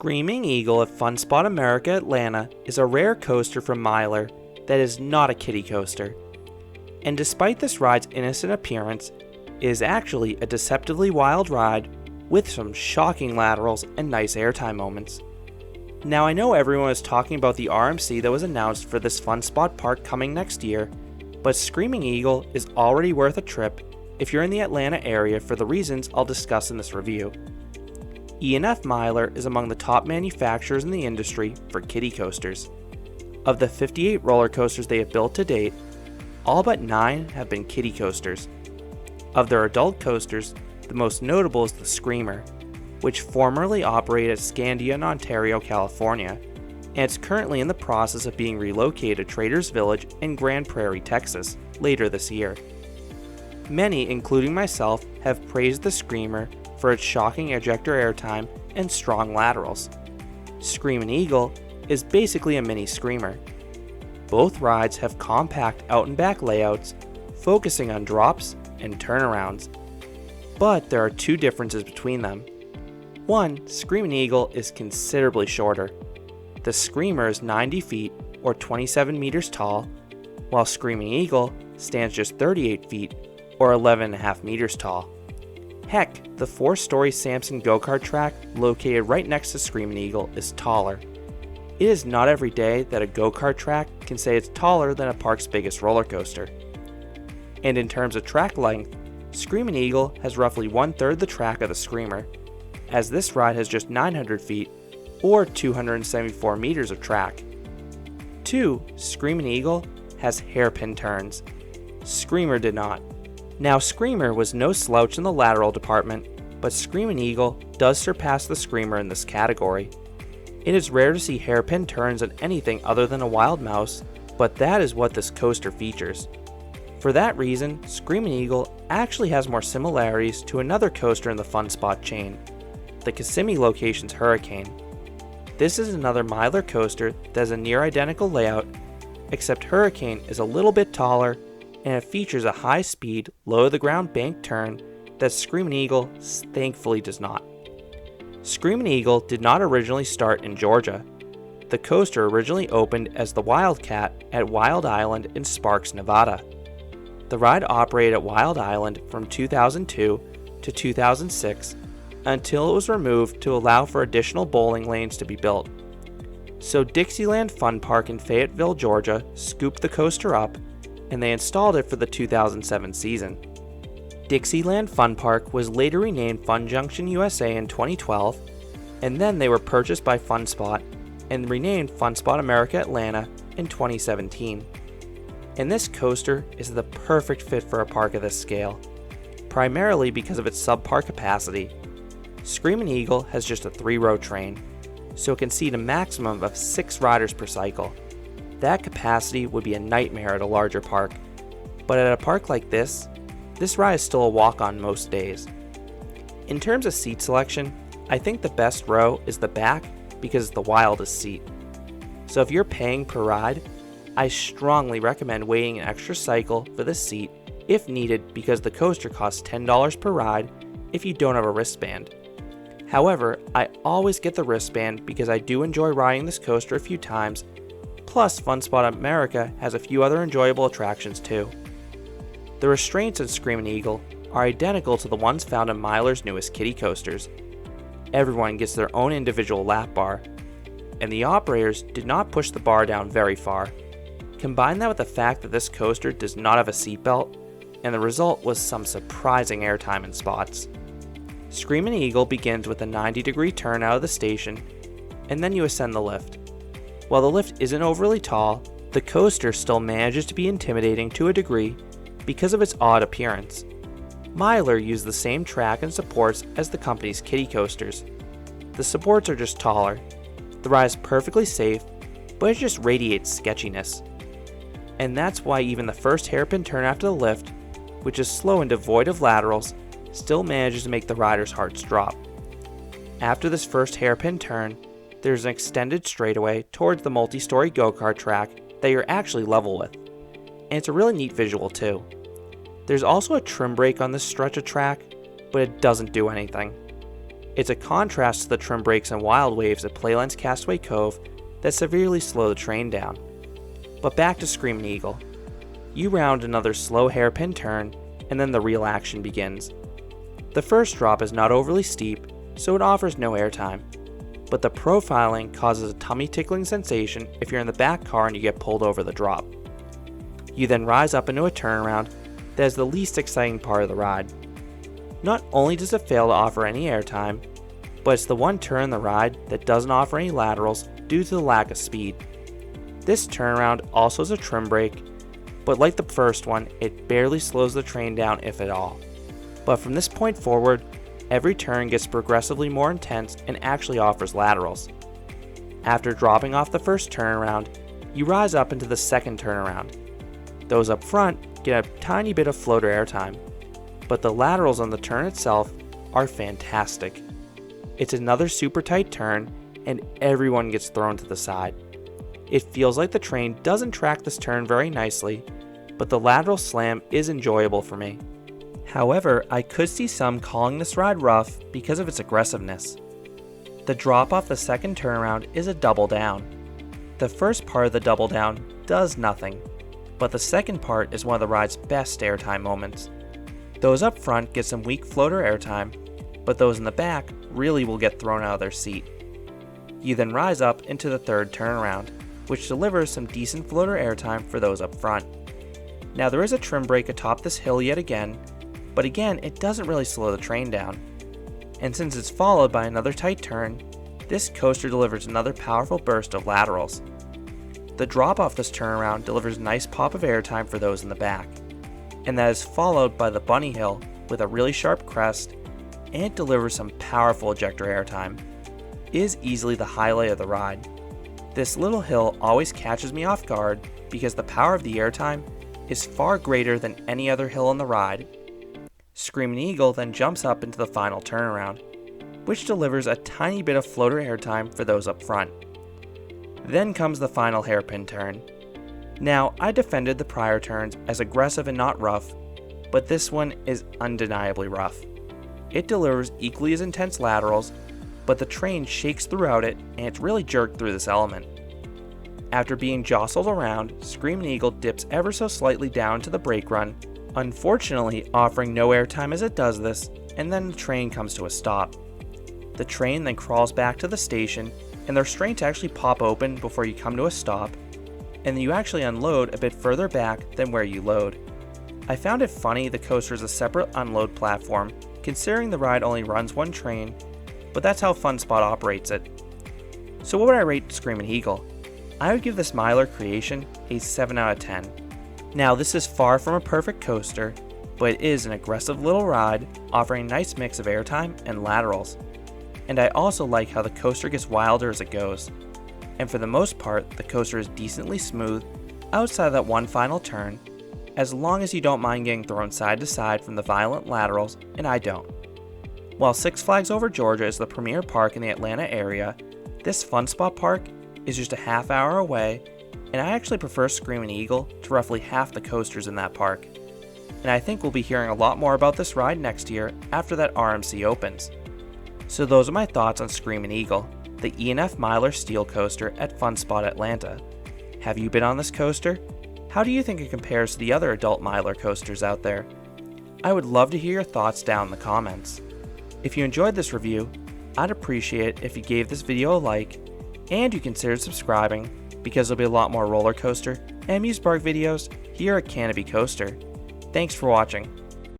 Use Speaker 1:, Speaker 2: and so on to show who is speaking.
Speaker 1: Screaming Eagle at Fun Spot America Atlanta is a rare coaster from Myler that is not a kiddie coaster. And despite this ride's innocent appearance, it is actually a deceptively wild ride with some shocking laterals and nice airtime moments. Now I know everyone is talking about the RMC that was announced for this Fun Spot park coming next year, but Screaming Eagle is already worth a trip if you're in the Atlanta area for the reasons I'll discuss in this review. E&F Myler is among the top manufacturers in the industry for kiddie coasters. Of the 58 roller coasters they have built to date, all but 9 have been kiddie coasters. Of their adult coasters, the most notable is the Screamer, which formerly operated at Scandia in Ontario, California, and it's currently in the process of being relocated to Traders Village in Grand Prairie, Texas, later this year. Many, including myself, have praised the Screamer for its shocking ejector airtime and strong laterals. Screamin' Eagle is basically a mini Screamer. Both rides have compact out and back layouts, focusing on drops and turnarounds. But there are two differences between them. One, Screamin' Eagle is considerably shorter. The Screamer is 90 feet or 27 meters tall, while Screamin' Eagle stands just 38 feet or 11.5 meters tall. Heck, the 4-story Samson go-kart track located right next to Screamin' Eagle is taller. It is not every day that a go-kart track can say it's taller than a park's biggest roller coaster. And in terms of track length, Screamin' Eagle has roughly 1/3 the track of the Screamer, as this ride has just 900 feet or 274 meters of track. 2. Screamin' Eagle has hairpin turns. Screamer did not. Now Screamer was no slouch in the lateral department, but Screamin' Eagle does surpass the Screamer in this category. It is rare to see hairpin turns on anything other than a Wild Mouse, but that is what this coaster features. For that reason, Screamin' Eagle actually has more similarities to another coaster in the Fun Spot chain, the Kissimmee location's Hurricane. This is another Myler coaster that has a near identical layout, except Hurricane is a little bit taller and it features a high-speed, low-to-the-ground bank turn that Screamin' Eagle thankfully does not. Screamin' Eagle did not originally start in Georgia. The coaster originally opened as the Wildcat at Wild Island in Sparks, Nevada. The ride operated at Wild Island from 2002 to 2006 until it was removed to allow for additional bowling lanes to be built. So Dixieland Fun Park in Fayetteville, Georgia scooped the coaster up and they installed it for the 2007 season. Dixieland Fun Park was later renamed Fun Junction USA in 2012, and then they were purchased by Fun Spot and renamed Fun Spot America Atlanta in 2017. And this coaster is the perfect fit for a park of this scale, primarily because of its subpar capacity. Screamin' Eagle has just a 3-row train, so it can seat a maximum of 6 riders per cycle. That capacity would be a nightmare at a larger park, but at a park like this ride is still a walk-on most days. In terms of seat selection, I think the best row is the back because it's the wildest seat. So if you're paying per ride, I strongly recommend waiting an extra cycle for this seat if needed because the coaster costs $10 per ride if you don't have a wristband. However, I always get the wristband because I do enjoy riding this coaster a few times. Plus, Fun Spot America has a few other enjoyable attractions too. The restraints in Screamin' Eagle are identical to the ones found in Myler's newest kiddie coasters. Everyone gets their own individual lap bar, and the operators did not push the bar down very far. Combine that with the fact that this coaster does not have a seatbelt, and the result was some surprising airtime in spots. Screamin' Eagle begins with a 90-degree turn out of the station, and then you ascend the lift. While the lift isn't overly tall, the coaster still manages to be intimidating to a degree because of its odd appearance. Myler used the same track and supports as the company's kiddie coasters. The supports are just taller. The ride is perfectly safe, but it just radiates sketchiness. And that's why even the first hairpin turn after the lift, which is slow and devoid of laterals, still manages to make the rider's hearts drop. After this first hairpin turn, there's an extended straightaway towards the multi-story go-kart track that you're actually level with, and it's a really neat visual too. There's also a trim brake on this stretch of track, but it doesn't do anything. It's a contrast to the trim brakes and wild waves at Playland's Castaway Cove that severely slow the train down. But back to Screamin' Eagle. You round another slow hairpin turn, and then the real action begins. The first drop is not overly steep, so it offers no airtime, but the profiling causes a tummy tickling sensation if you're in the back car and you get pulled over the drop. You then rise up into a turnaround that is the least exciting part of the ride. Not only does it fail to offer any airtime, but it's the one turn in the ride that doesn't offer any laterals due to the lack of speed. This turnaround also has a trim brake, but like the first one, it barely slows the train down if at all. But from this point forward, every turn gets progressively more intense and actually offers laterals. After dropping off the first turnaround, you rise up into the second turnaround. Those up front get a tiny bit of floater airtime, but the laterals on the turn itself are fantastic. It's another super tight turn, and everyone gets thrown to the side. It feels like the train doesn't track this turn very nicely, but the lateral slam is enjoyable for me. However, I could see some calling this ride rough because of its aggressiveness. The drop off the second turnaround is a double down. The first part of the double down does nothing, but the second part is one of the ride's best airtime moments. Those up front get some weak floater airtime, but those in the back really will get thrown out of their seat. You then rise up into the third turnaround, which delivers some decent floater airtime for those up front. Now there is a trim brake atop this hill yet again, but again it doesn't really slow the train down. And since it's followed by another tight turn, this coaster delivers another powerful burst of laterals. The drop off this turnaround delivers a nice pop of airtime for those in the back, and that is followed by the bunny hill with a really sharp crest, and it delivers some powerful ejector airtime. It is easily the highlight of the ride. This little hill always catches me off guard because the power of the airtime is far greater than any other hill on the ride. Screamin' Eagle then jumps up into the final turnaround, which delivers a tiny bit of floater airtime for those up front. Then comes the final hairpin turn. Now, I defended the prior turns as aggressive and not rough, but this one is undeniably rough. It delivers equally as intense laterals, but the train shakes throughout it and it's really jerked through this element. After being jostled around, Screamin' Eagle dips ever so slightly down to the brake run, unfortunately offering no airtime as it does this, and then the train comes to a stop. The train then crawls back to the station, and the restraints actually pop open before you come to a stop, and then you actually unload a bit further back than where you load. I found it funny the coaster is a separate unload platform, considering the ride only runs one train, but that's how Fun Spot operates it. So what would I rate Screamin' Eagle? I would give this Myler creation a 7 out of 10. Now this is far from a perfect coaster, but it is an aggressive little ride offering a nice mix of airtime and laterals. And I also like how the coaster gets wilder as it goes. And for the most part, the coaster is decently smooth outside of that one final turn, as long as you don't mind getting thrown side to side from the violent laterals, and I don't. While Six Flags Over Georgia is the premier park in the Atlanta area, this Fun Spot park is just a half hour away, and I actually prefer Screamin' Eagle to roughly half the coasters in that park. And I think we'll be hearing a lot more about this ride next year after that RMC opens. So those are my thoughts on Screamin' Eagle, the E&F Myler Steel Coaster at Fun Spot Atlanta. Have you been on this coaster? How do you think it compares to the other adult Myler coasters out there? I would love to hear your thoughts down in the comments. If you enjoyed this review, I'd appreciate it if you gave this video a like, and you considered subscribing, because there'll be a lot more roller coaster and amusement park videos here at Canopy Coaster. Thanks for watching.